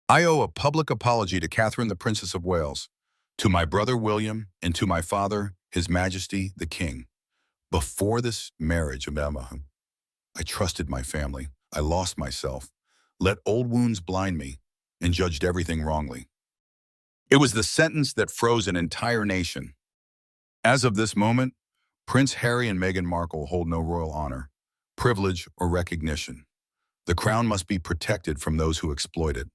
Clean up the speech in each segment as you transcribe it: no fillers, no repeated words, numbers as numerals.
I owe a public apology to Catherine, the Princess of Wales, to my brother William, and to my father, His Majesty, the King. Before this marriage of Emma, I trusted my family. I lost myself, let old wounds blind me, and judged everything wrongly. It was the sentence that froze an entire nation. As of this moment, Prince Harry and Meghan Markle hold no royal honor, privilege, or recognition. The crown must be protected from those who exploit it.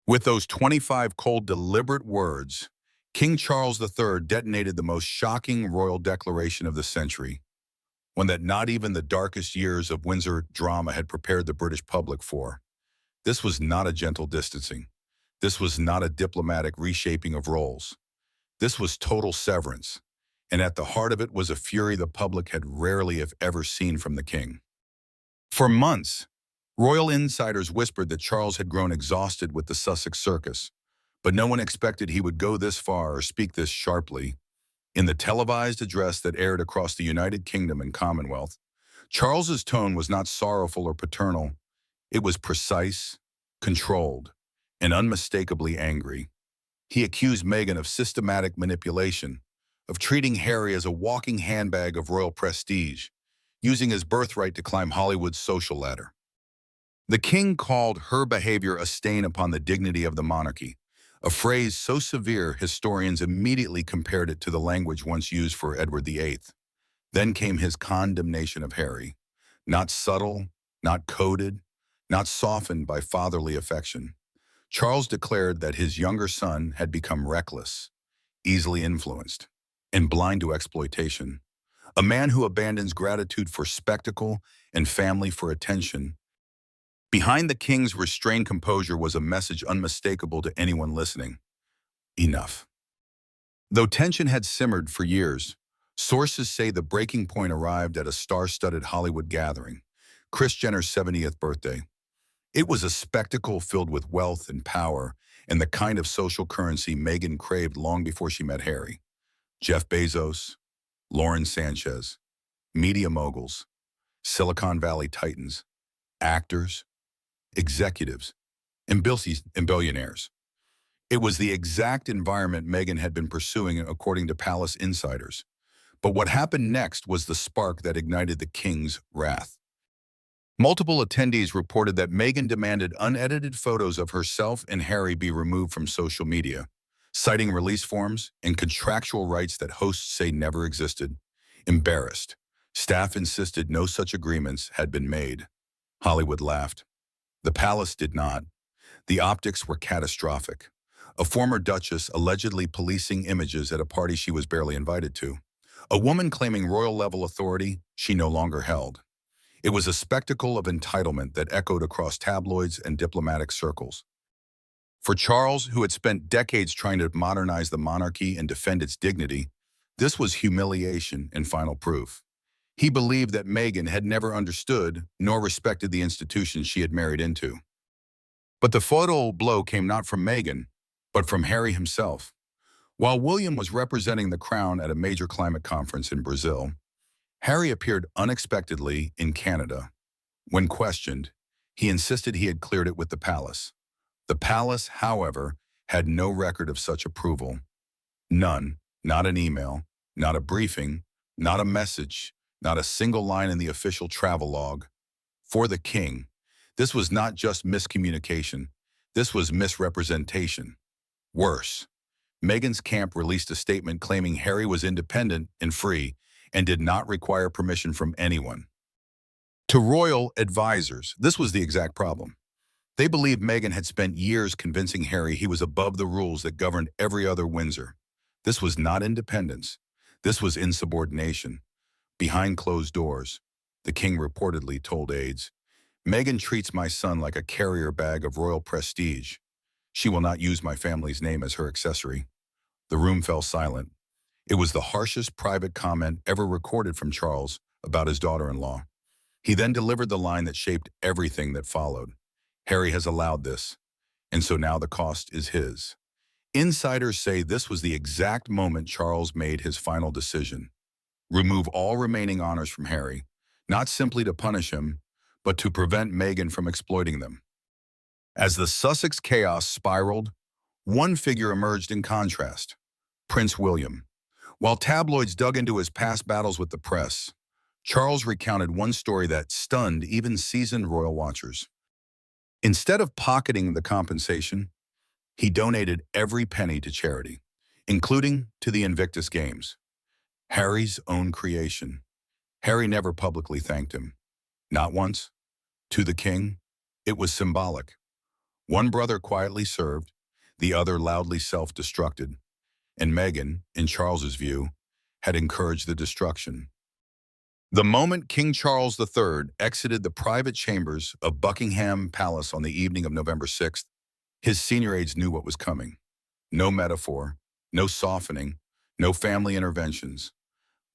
With those 25 cold, deliberate words, King Charles III detonated the most shocking royal declaration of the century, one that not even the darkest years of Windsor drama had prepared the British public for. This was not a gentle distancing. This was not a diplomatic reshaping of roles. This was total severance, and at the heart of it was a fury the public had rarely, if ever, seen from the king. For months, royal insiders whispered that Charles had grown exhausted with the Sussex circus, but no one expected he would go this far or speak this sharply. In the televised address that aired across the United Kingdom and Commonwealth, Charles's tone was not sorrowful or paternal. It was precise, controlled, and unmistakably angry. He accused Meghan of systematic manipulation, of treating Harry as a walking handbag of royal prestige, using his birthright to climb Hollywood's social ladder. The king called her behavior a stain upon the dignity of the monarchy, a phrase so severe historians immediately compared it to the language once used for Edward VIII. Then came his condemnation of Harry, not subtle, not coded, not softened by fatherly affection. Charles declared that his younger son had become reckless, easily influenced, and blind to exploitation. A man who abandons gratitude for spectacle and family for attention. Behind the king's restrained composure was a message unmistakable to anyone listening. Enough. Though tension had simmered for years, sources say the breaking point arrived at a star-studded Hollywood gathering, Kris Jenner's 70th birthday. It was a spectacle filled with wealth and power and the kind of social currency Meghan craved long before she met Harry. Jeff Bezos, Lauren Sanchez, media moguls, Silicon Valley titans, actors, executives, and billionaires. It was the exact environment Meghan had been pursuing, according to palace insiders. But what happened next was the spark that ignited the king's wrath. Multiple attendees reported that Meghan demanded unedited photos of herself and Harry be removed from social media, citing release forms and contractual rights that hosts say never existed. Embarrassed, staff insisted no such agreements had been made. Hollywood laughed. The palace did not. The optics were catastrophic. A former duchess allegedly policing images at a party she was barely invited to. A woman claiming royal-level authority she no longer held. It was a spectacle of entitlement that echoed across tabloids and diplomatic circles. For Charles, who had spent decades trying to modernize the monarchy and defend its dignity, this was humiliation and final proof. He believed that Meghan had never understood nor respected the institution she had married into. But the fatal blow came not from Meghan, but from Harry himself. While William was representing the crown at a major climate conference in Brazil, Harry appeared unexpectedly in Canada. When questioned, he insisted he had cleared it with the palace. The palace, however, had no record of such approval. None, not an email, not a briefing, not a message, not a single line in the official travel log. For the king, this was not just miscommunication, this was misrepresentation. Worse, Meghan's camp released a statement claiming Harry was independent and free and did not require permission from anyone. To royal advisors, this was the exact problem. They believed Meghan had spent years convincing Harry he was above the rules that governed every other Windsor. This was not independence. This was insubordination. Behind closed doors, the king reportedly told aides, "Meghan treats my son like a carrier bag of royal prestige. She will not use my family's name as her accessory." The room fell silent. It was the harshest private comment ever recorded from Charles about his daughter-in-law. He then delivered the line that shaped everything that followed. Harry has allowed this, and so now the cost is his. Insiders say this was the exact moment Charles made his final decision. Remove all remaining honors from Harry, not simply to punish him, but to prevent Meghan from exploiting them. As the Sussex chaos spiraled, one figure emerged in contrast: Prince William. While tabloids dug into his past battles with the press, Charles recounted one story that stunned even seasoned royal watchers. Instead of pocketing the compensation, he donated every penny to charity, including to the Invictus Games, Harry's own creation. Harry never publicly thanked him. Not once. To the king, it was symbolic. One brother quietly served, the other loudly self-destructed, and Meghan, in Charles's view, had encouraged the destruction. The moment King Charles III exited the private chambers of Buckingham Palace on the evening of November 6th, his senior aides knew what was coming. No metaphor, no softening, no family interventions.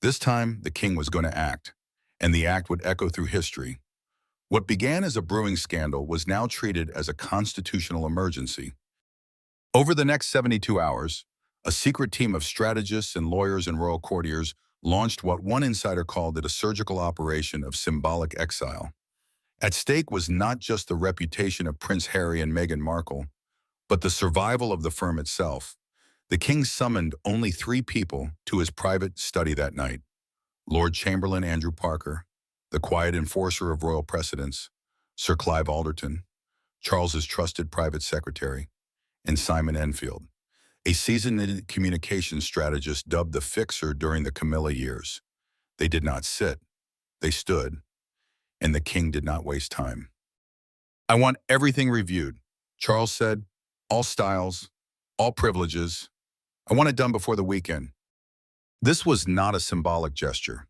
This time, the king was going to act, and the act would echo through history. What began as a brewing scandal was now treated as a constitutional emergency. Over the next 72 hours, a secret team of strategists and lawyers and royal courtiers launched what one insider called it a surgical operation of symbolic exile. At stake was not just the reputation of Prince Harry and Meghan Markle, but the survival of the firm itself. The king summoned only 3 people to his private study that night: Lord Chamberlain Andrew Parker, the quiet enforcer of royal precedents; Sir Clive Alderton, Charles's trusted private secretary; and Simon Enfield, a seasoned communications strategist dubbed the Fixer during the Camilla years. They did not sit, they stood, and the king did not waste time. "I want everything reviewed," Charles said. "All styles, all privileges. I want it done before the weekend." This was not a symbolic gesture.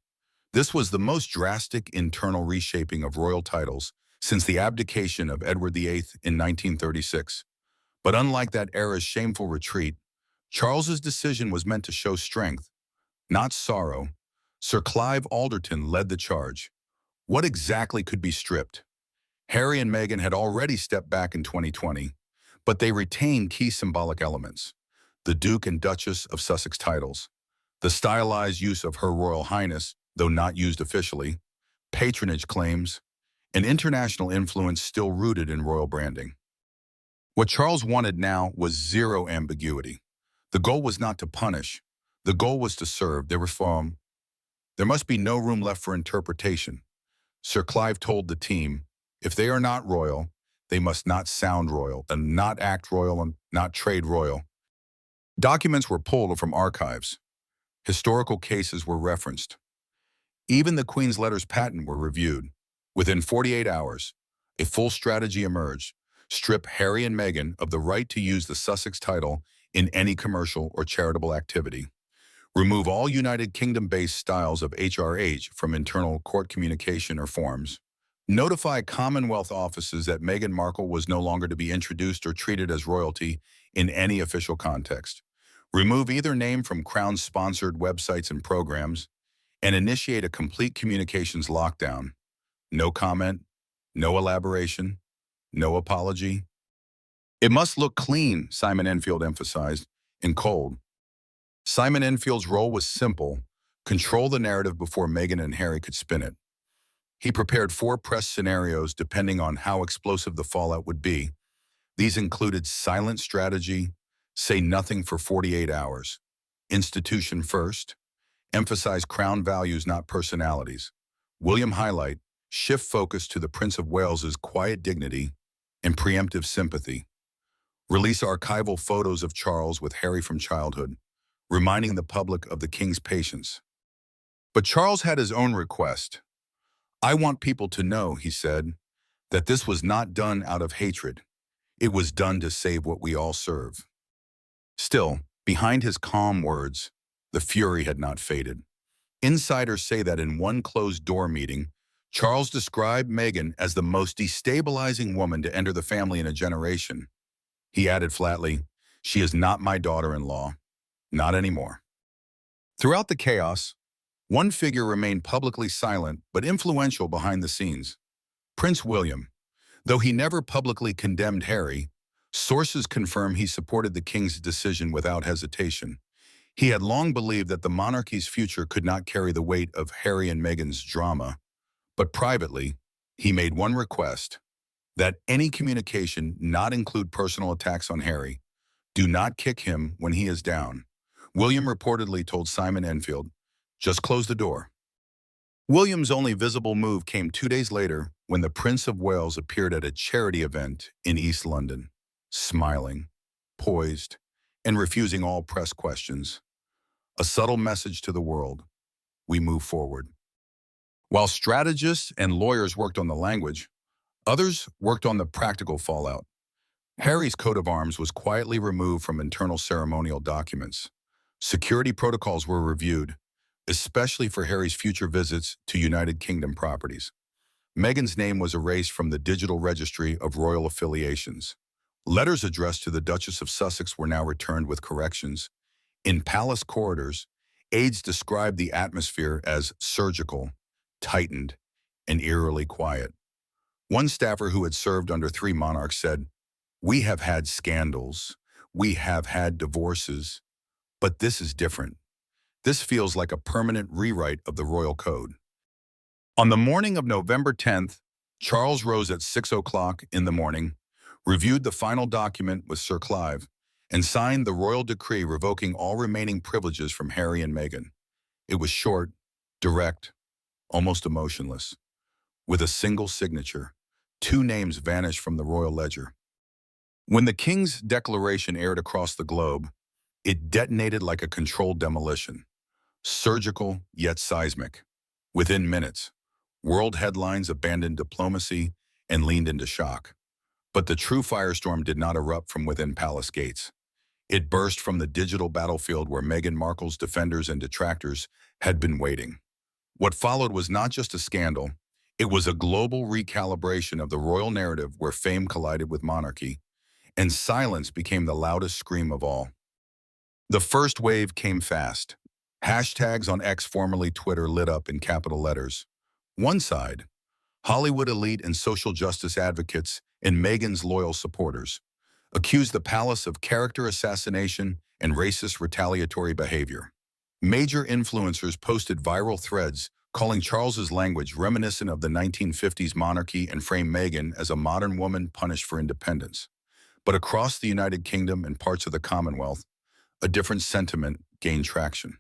This was the most drastic internal reshaping of royal titles since the abdication of Edward VIII in 1936. But unlike that era's shameful retreat, Charles's decision was meant to show strength, not sorrow. Sir Clive Alderton led the charge. What exactly could be stripped? Harry and Meghan had already stepped back in 2020, but they retained key symbolic elements: the Duke and Duchess of Sussex titles, the stylized use of Her Royal Highness, though not used officially, patronage claims, and international influence still rooted in royal branding. What Charles wanted now was zero ambiguity. The goal was not to punish. The goal was to serve. There must be no room left for interpretation. Sir Clive told the team, if they are not royal, they must not sound royal, and not act royal, and not trade royal. Documents were pulled from archives. Historical cases were referenced. Even the Queen's letters patent were reviewed. Within 48 hours, a full strategy emerged: strip Harry and Meghan of the right to use the Sussex title in any commercial or charitable activity. Remove all United Kingdom-based styles of HRH from internal court communication or forms. Notify Commonwealth offices that Meghan Markle was no longer to be introduced or treated as royalty in any official context. Remove either name from Crown-sponsored websites and programs, and initiate a complete communications lockdown. No comment, no elaboration, no apology. "It must look clean," Simon Enfield emphasized, in cold. Simon Enfield's role was simple: control the narrative before Meghan and Harry could spin it. He prepared 4 press scenarios depending on how explosive the fallout would be. These included silent strategy, say nothing for 48 hours, institution first, emphasize crown values not personalities, William highlight, shift focus to the Prince of Wales's quiet dignity and preemptive sympathy, release archival photos of Charles with Harry from childhood, reminding the public of the king's patience. But Charles had his own request. "I want people to know," he said, "that this was not done out of hatred. It was done to save what we all serve." Still, behind his calm words, the fury had not faded. Insiders say that in one closed-door meeting, Charles described Meghan as the most destabilizing woman to enter the family in a generation. He added flatly, "She is not my daughter-in-law. Not anymore." Throughout the chaos, one figure remained publicly silent but influential behind the scenes: Prince William. Though he never publicly condemned Harry, sources confirm he supported the king's decision without hesitation. He had long believed that the monarchy's future could not carry the weight of Harry and Meghan's drama, but privately, he made one request: that any communication not include personal attacks on Harry. Do not kick him when he is down. William reportedly told Simon Enfield, just close the door. William's only visible move came 2 days later when the Prince of Wales appeared at a charity event in East London, smiling, poised, and refusing all press questions. A subtle message to the world: we move forward. While strategists and lawyers worked on the language, others worked on the practical fallout. Harry's coat of arms was quietly removed from internal ceremonial documents. Security protocols were reviewed, especially for Harry's future visits to United Kingdom properties. Meghan's name was erased from the digital registry of royal affiliations. Letters addressed to the Duchess of Sussex were now returned with corrections. In palace corridors, aides described the atmosphere as surgical, tightened, and eerily quiet. One staffer who had served under 3 monarchs said, "We have had scandals, we have had divorces, but this is different. This feels like a permanent rewrite of the royal code." On the morning of November 10th, Charles rose at 6 o'clock in the morning, reviewed the final document with Sir Clive, and signed the royal decree revoking all remaining privileges from Harry and Meghan. It was short, direct, almost emotionless. With a single signature, 2 names vanished from the royal ledger. When the king's declaration aired across the globe, it detonated like a controlled demolition, surgical yet seismic. Within minutes, world headlines abandoned diplomacy and leaned into shock. But the true firestorm did not erupt from within palace gates. It burst from the digital battlefield where Meghan Markle's defenders and detractors had been waiting. What followed was not just a scandal, it was a global recalibration of the royal narrative where fame collided with monarchy, and silence became the loudest scream of all. The first wave came fast. Hashtags on X, formerly Twitter, lit up in capital letters. One side, Hollywood elite and social justice advocates and Meghan's loyal supporters, accused the palace of character assassination and racist retaliatory behavior. Major influencers posted viral threads calling Charles's language reminiscent of the 1950s monarchy and framed Meghan as a modern woman punished for independence. But across the United Kingdom and parts of the Commonwealth, a different sentiment gained traction.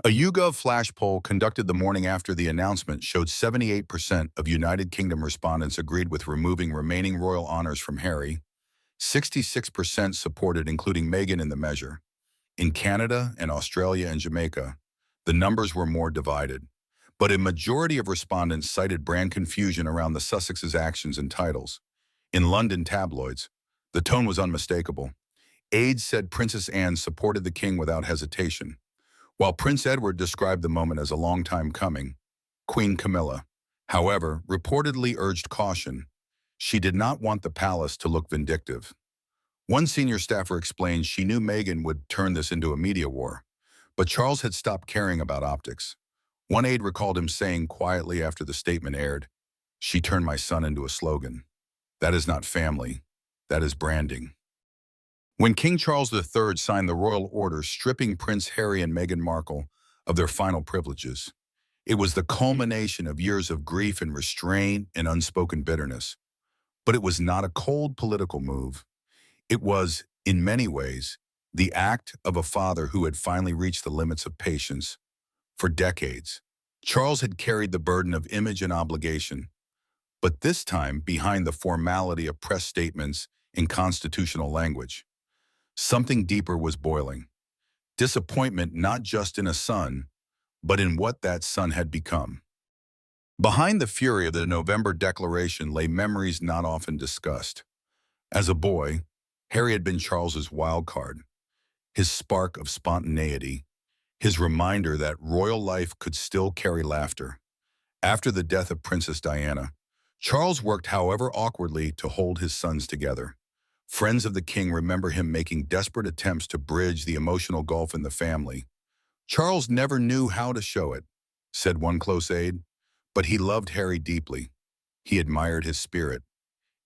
A YouGov flash poll conducted the morning after the announcement showed 78% of United Kingdom respondents agreed with removing remaining royal honors from Harry. 66% supported including Meghan in the measure. In Canada and Australia and Jamaica, the numbers were more divided. But a majority of respondents cited brand confusion around the Sussexes' actions and titles. In London tabloids, the tone was unmistakable. Aides said Princess Anne supported the king without hesitation, while Prince Edward described the moment as a long time coming. Queen Camilla, however, reportedly urged caution. She did not want the palace to look vindictive. One senior staffer explained she knew Meghan would turn this into a media war, but Charles had stopped caring about optics. One aide recalled him saying quietly after the statement aired, "She turned my son into a slogan. That is not family, that is branding." When King Charles III signed the royal order stripping Prince Harry and Meghan Markle of their final privileges, it was the culmination of years of grief and restraint and unspoken bitterness. But it was not a cold political move. It was, in many ways, the act of a father who had finally reached the limits of patience. For decades, Charles had carried the burden of image and obligation, but this time behind the formality of press statements and constitutional language. Something deeper was boiling. Disappointment not just in a son, but in what that son had become. Behind the fury of the November Declaration lay memories not often discussed. As a boy, Harry had been Charles's wild card, his spark of spontaneity, his reminder that royal life could still carry laughter. After the death of Princess Diana, Charles worked however awkwardly to hold his sons together. Friends of the king remember him making desperate attempts to bridge the emotional gulf in the family. "Charles never knew how to show it," said one close aide, but he loved Harry deeply. He admired his spirit,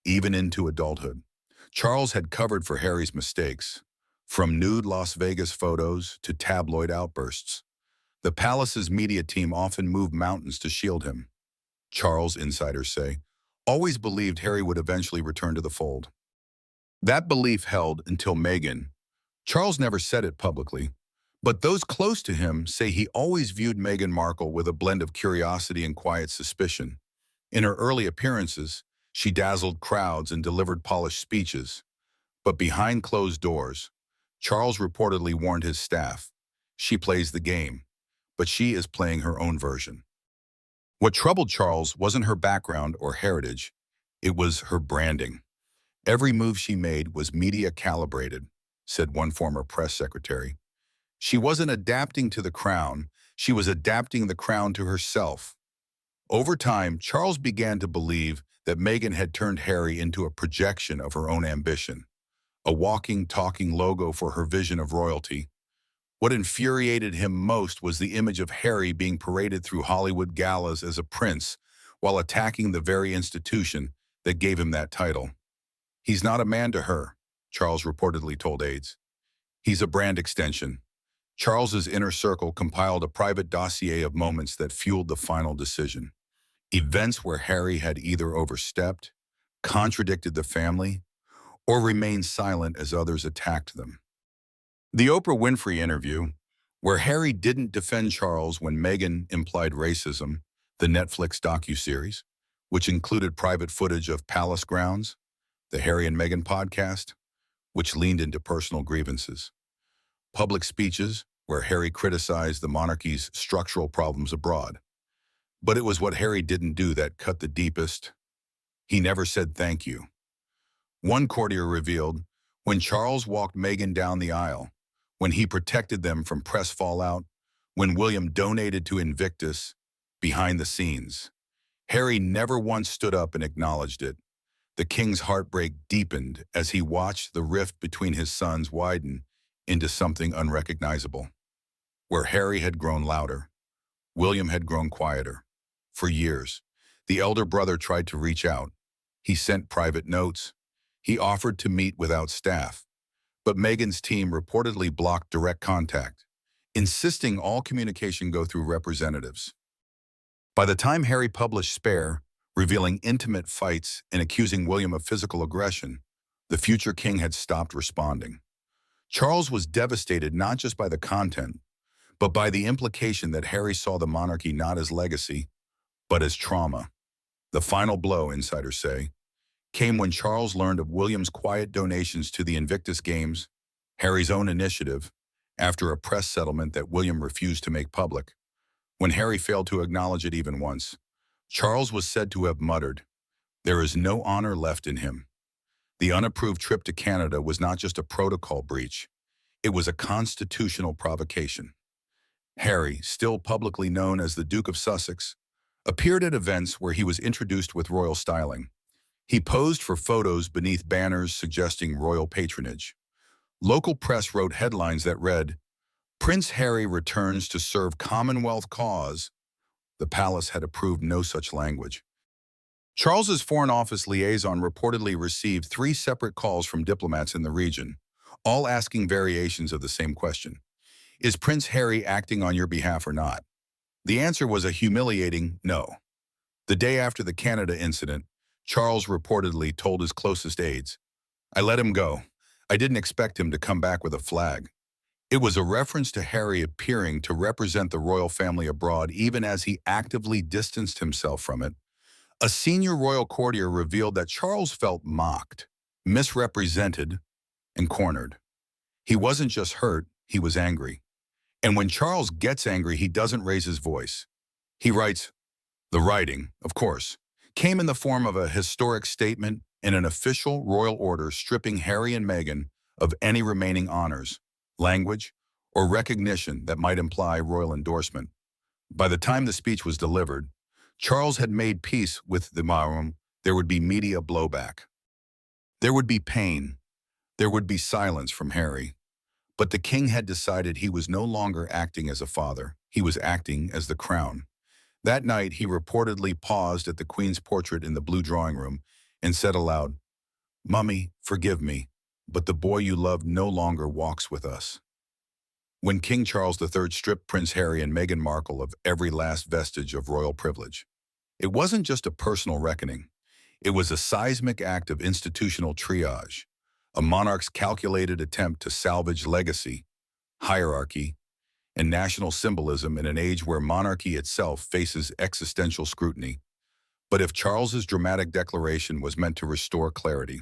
even into adulthood. Charles had covered for Harry's mistakes, from nude Las Vegas photos to tabloid outbursts. The palace's media team often moved mountains to shield him. Charles, insiders say, always believed Harry would eventually return to the fold. That belief held until Meghan. Charles never said it publicly, but those close to him say he always viewed Meghan Markle with a blend of curiosity and quiet suspicion. In her early appearances, she dazzled crowds and delivered polished speeches. But behind closed doors, Charles reportedly warned his staff, "She plays the game, but she is playing her own version." What troubled Charles wasn't her background or heritage, it was her branding. "Every move she made was media calibrated," said one former press secretary. She wasn't adapting to the crown, she was adapting the crown to herself. Over time, Charles began to believe that Meghan had turned Harry into a projection of her own ambition, a walking, talking logo for her vision of royalty. What infuriated him most was the image of Harry being paraded through Hollywood galas as a prince while attacking the very institution that gave him that title. "He's not a man to her," Charles reportedly told aides. "He's a brand extension." Charles's inner circle compiled a private dossier of moments that fueled the final decision. Events where Harry had either overstepped, contradicted the family, or remained silent as others attacked them. The Oprah Winfrey interview, where Harry didn't defend Charles when Meghan implied racism, the Netflix docuseries, which included private footage of palace grounds, the Harry and Meghan podcast, which leaned into personal grievances, public speeches, where Harry criticized the monarchy's structural problems abroad. But it was what Harry didn't do that cut the deepest. He never said thank you. One courtier revealed, when Charles walked Meghan down the aisle, when he protected them from press fallout, when William donated to Invictus, behind the scenes, Harry never once stood up and acknowledged it. The king's heartbreak deepened as he watched the rift between his sons widen into something unrecognizable. Where Harry had grown louder, William had grown quieter. For years, the elder brother tried to reach out. He sent private notes. He offered to meet without staff. But Meghan's team reportedly blocked direct contact, insisting all communication go through representatives. By the time Harry published Spare, revealing intimate fights and accusing William of physical aggression, the future king had stopped responding. Charles was devastated not just by the content, but by the implication that Harry saw the monarchy not as legacy, but as trauma. The final blow, insiders say, came when Charles learned of William's quiet donations to the Invictus Games, Harry's own initiative, after a press settlement that William refused to make public. When Harry failed to acknowledge it even once, Charles was said to have muttered, "There is no honor left in him." The unapproved trip to Canada was not just a protocol breach, it was a constitutional provocation. Harry, still publicly known as the Duke of Sussex, appeared at events where he was introduced with royal styling. He posed for photos beneath banners suggesting royal patronage. Local press wrote headlines that read, "Prince Harry returns to serve Commonwealth cause." The palace had approved no such language. Charles's Foreign Office liaison reportedly received 3 separate calls from diplomats in the region, all asking variations of the same question. Is Prince Harry acting on your behalf or not? The answer was a humiliating no. The day after the Canada incident, Charles reportedly told his closest aides, "I let him go. I didn't expect him to come back with a flag." It was a reference to Harry appearing to represent the royal family abroad even as he actively distanced himself from it. A senior royal courtier revealed that Charles felt mocked, misrepresented, and cornered. He wasn't just hurt, he was angry. And when Charles gets angry, he doesn't raise his voice. He writes, the writing, of course, came in the form of a historic statement and an official royal order stripping Harry and Meghan of any remaining honors, language, or recognition that might imply royal endorsement. By the time the speech was delivered, Charles had made peace with the Marum. There would be media blowback. There would be pain. There would be silence from Harry. But the king had decided he was no longer acting as a father. He was acting as the crown. That night, he reportedly paused at the Queen's portrait in the blue drawing room and said aloud, "Mummy, forgive me, but the boy you loved no longer walks with us." When King Charles III stripped Prince Harry and Meghan Markle of every last vestige of royal privilege, it wasn't just a personal reckoning. It was a seismic act of institutional triage, a monarch's calculated attempt to salvage legacy, hierarchy, and national symbolism in an age where monarchy itself faces existential scrutiny. But if Charles's dramatic declaration was meant to restore clarity,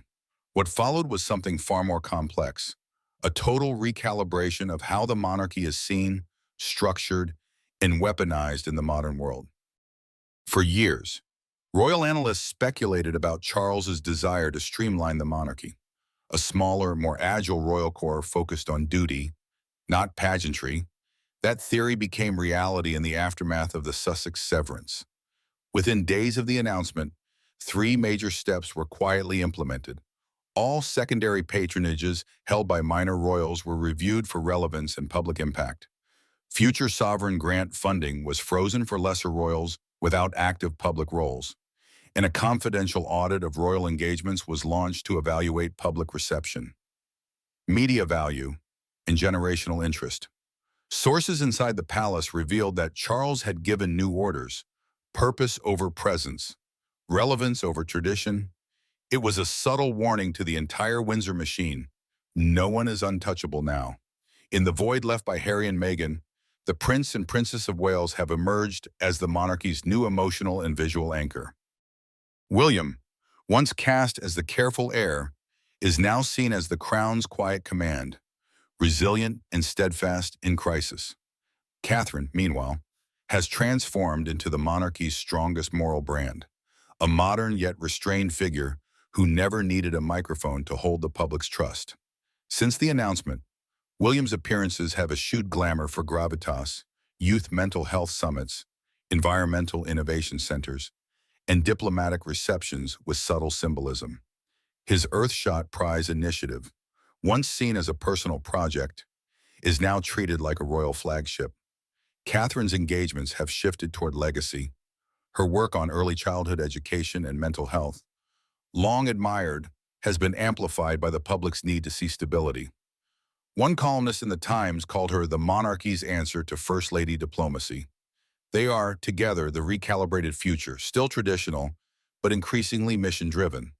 what followed was something far more complex, a total recalibration of how the monarchy is seen, structured, and weaponized in the modern world. For years, royal analysts speculated about Charles's desire to streamline the monarchy, a smaller, more agile royal corps focused on duty, not pageantry. That theory became reality in the aftermath of the Sussex severance. Within days of the announcement, three major steps were quietly implemented. All secondary patronages held by minor royals were reviewed for relevance and public impact. Future sovereign grant funding was frozen for lesser royals without active public roles, and a confidential audit of royal engagements was launched to evaluate public reception, media value, and generational interest. Sources inside the palace revealed that Charles had given new orders: purpose over presence, relevance over tradition. It was a subtle warning to the entire Windsor machine. No one is untouchable now. In the void left by Harry and Meghan, the Prince and Princess of Wales have emerged as the monarchy's new emotional and visual anchor. William, once cast as the careful heir, is now seen as the crown's quiet command, resilient and steadfast in crisis. Catherine, meanwhile, has transformed into the monarchy's strongest moral brand, a modern yet restrained figure who never needed a microphone to hold the public's trust. Since the announcement, William's appearances have eschewed glamour for gravitas, youth mental health summits, environmental innovation centers, and diplomatic receptions with subtle symbolism. His Earthshot Prize initiative, once seen as a personal project, is now treated like a royal flagship. Catherine's engagements have shifted toward legacy. Her work on early childhood education and mental health, long admired, has been amplified by the public's need to see stability. One columnist in the Times called her the monarchy's answer to First Lady diplomacy. They are, together, the recalibrated future, still traditional, but increasingly mission-driven.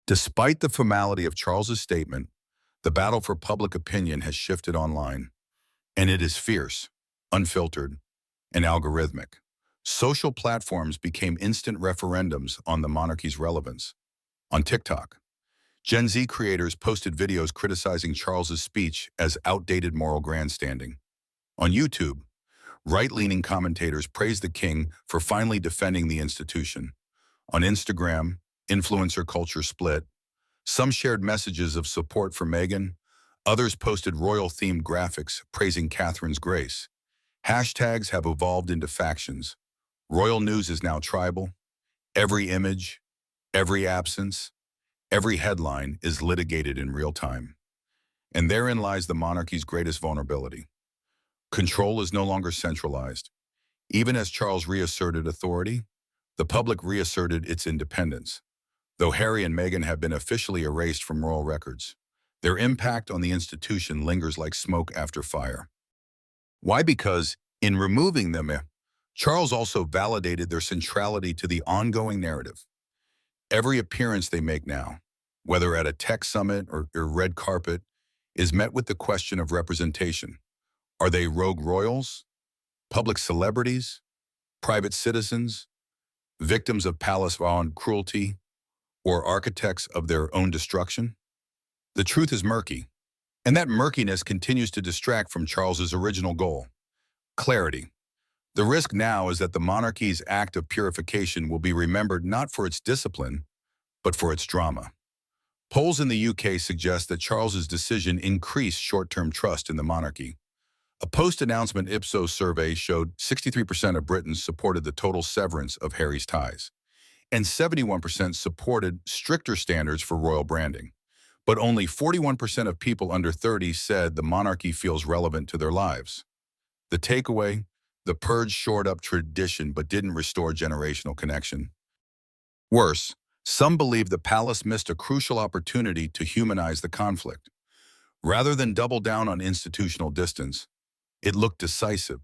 Despite the formality of Charles's statement, the battle for public opinion has shifted online, and it is fierce, unfiltered, and algorithmic. Social platforms became instant referendums on the monarchy's relevance. On TikTok, Gen Z creators posted videos criticizing Charles's speech as outdated moral grandstanding. On YouTube, right-leaning commentators praised the king for finally defending the institution. On Instagram, influencer culture split. Some shared messages of support for Meghan. Others posted royal-themed graphics praising Catherine's grace. Hashtags have evolved into factions. Royal news is now tribal. Every image, every absence, every headline is litigated in real time. And therein lies the monarchy's greatest vulnerability. Control is no longer centralized. Even as Charles reasserted authority, the public reasserted its independence. Though Harry and Meghan have been officially erased from royal records, their impact on the institution lingers like smoke after fire. Why? Because in removing them, Charles also validated their centrality to the ongoing narrative. Every appearance they make now, whether at a tech summit or red carpet, is met with the question of representation. Are they rogue royals, public celebrities, private citizens, victims of palace-bound cruelty, or architects of their own destruction? The truth is murky, and that murkiness continues to distract from Charles's original goal: clarity. The risk now is that the monarchy's act of purification will be remembered not for its discipline, but for its drama. Polls in the UK suggest that Charles's decision increased short-term trust in the monarchy. A post-announcement Ipsos survey showed 63% of Britons supported the total severance of Harry's ties, and 71% supported stricter standards for royal branding. But only 41% of people under 30 said the monarchy feels relevant to their lives. The takeaway: the purge shored up tradition but didn't restore generational connection. Worse, some believe the palace missed a crucial opportunity to humanize the conflict. Rather than double down on institutional distance, it looked decisive.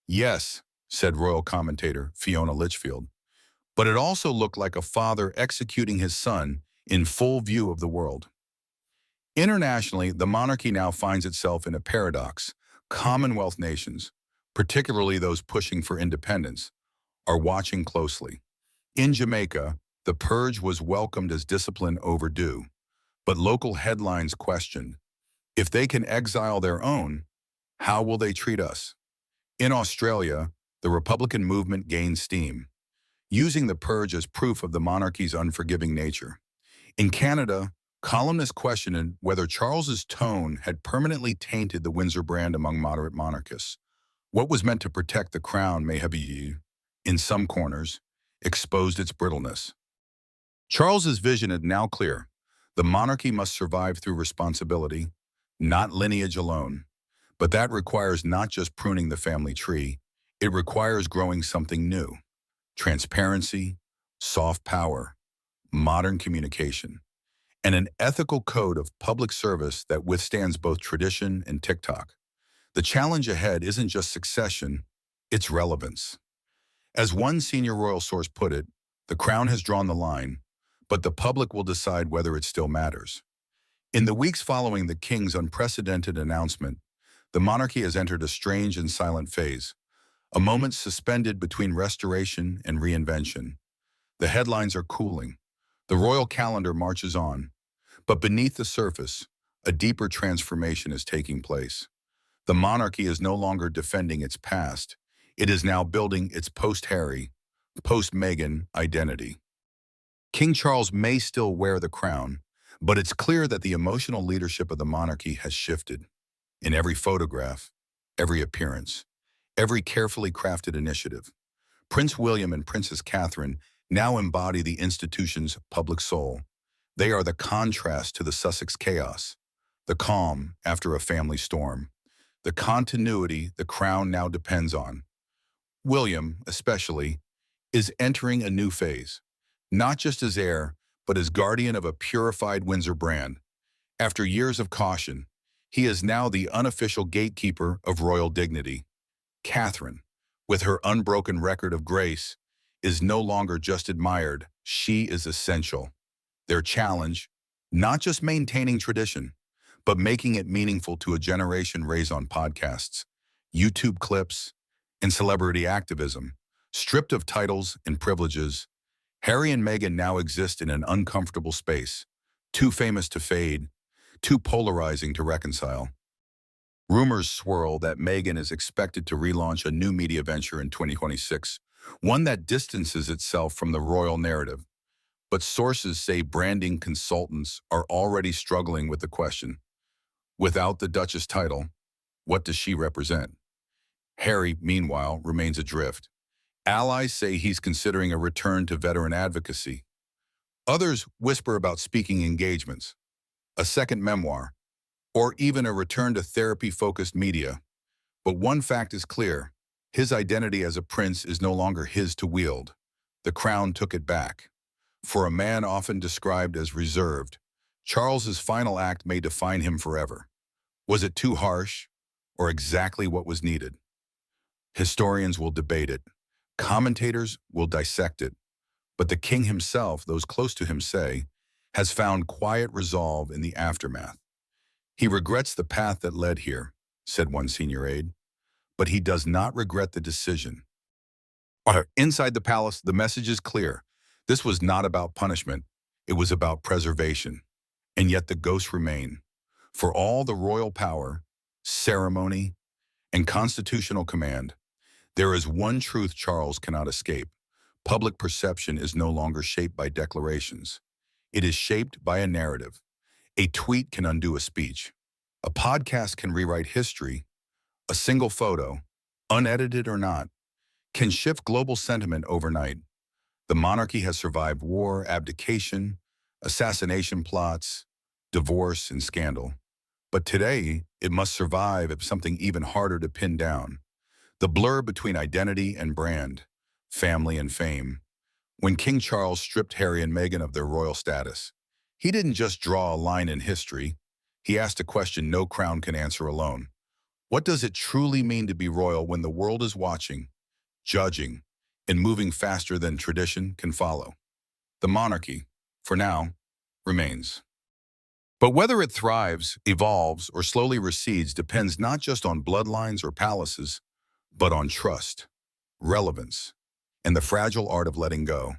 Yes, said royal commentator Fiona Litchfield, But it also looked like a father executing his son in full view of the world. Internationally, the monarchy now finds itself in a paradox. Commonwealth nations, particularly those pushing for independence, are watching closely. In Jamaica, the purge was welcomed as discipline overdue, but local headlines questioned, if they can exile their own, how will they treat us? In Australia, the Republican movement gained steam, using the purge as proof of the monarchy's unforgiving nature. In Canada, columnists questioned whether Charles's tone had permanently tainted the Windsor brand among moderate monarchists. What was meant to protect the crown may have, in some corners, exposed its brittleness. Charles's vision is now clear. The monarchy must survive through responsibility, not lineage alone. But that requires not just pruning the family tree, it requires growing something new. Transparency, soft power, modern communication, and an ethical code of public service that withstands both tradition and TikTok. The challenge ahead isn't just succession, it's relevance. As one senior royal source put it, the crown has drawn the line, but the public will decide whether it still matters. In the weeks following the king's unprecedented announcement, the monarchy has entered a strange and silent phase, a moment suspended between restoration and reinvention. The headlines are cooling. The royal calendar marches on. But beneath the surface, a deeper transformation is taking place. The monarchy is no longer defending its past. It is now building its post-Harry, post-Meghan identity. King Charles may still wear the crown, but it's clear that the emotional leadership of the monarchy has shifted. In every photograph, every appearance, every carefully crafted initiative, Prince William and Princess Catherine now embody the institution's public soul. They are the contrast to the Sussex chaos, the calm after a family storm, the continuity the crown now depends on. William, especially, is entering a new phase, not just as heir, but as guardian of a purified Windsor brand. After years of caution, he is now the unofficial gatekeeper of royal dignity. Catherine, with her unbroken record of grace, is no longer just admired, she is essential. Their challenge, not just maintaining tradition, but making it meaningful to a generation raised on podcasts, YouTube clips, and celebrity activism. Stripped of titles and privileges, Harry and Meghan now exist in an uncomfortable space, too famous to fade, too polarizing to reconcile. Rumors swirl that Meghan is expected to relaunch a new media venture in 2026, one that distances itself from the royal narrative. But sources say branding consultants are already struggling with the question. Without the Duchess title, what does she represent? Harry, meanwhile, remains adrift. Allies say he's considering a return to veteran advocacy. Others whisper about speaking engagements, a second memoir, or even a return to therapy-focused media. But one fact is clear. His identity as a prince is no longer his to wield. The crown took it back. For a man often described as reserved, Charles's final act may define him forever. Was it too harsh, or exactly what was needed? Historians will debate it. Commentators will dissect it. But the king himself, those close to him say, has found quiet resolve in the aftermath. He regrets the path that led here, said one senior aide, but he does not regret the decision. Inside the palace, the message is clear. This was not about punishment. It was about preservation. And yet the ghosts remain. For all the royal power, ceremony, and constitutional command, there is one truth Charles cannot escape. Public perception is no longer shaped by declarations. It is shaped by a narrative. A tweet can undo a speech. A podcast can rewrite history. A single photo, unedited or not, can shift global sentiment overnight. The monarchy has survived war, abdication, assassination plots, divorce, and scandal. But today, it must survive something even harder to pin down. The blur between identity and brand, family and fame. When King Charles stripped Harry and Meghan of their royal status, he didn't just draw a line in history. He asked a question no crown can answer alone. What does it truly mean to be royal when the world is watching, judging, and moving faster than tradition can follow. The monarchy, for now, remains. But whether it thrives, evolves, or slowly recedes depends not just on bloodlines or palaces, but on trust, relevance, and the fragile art of letting go.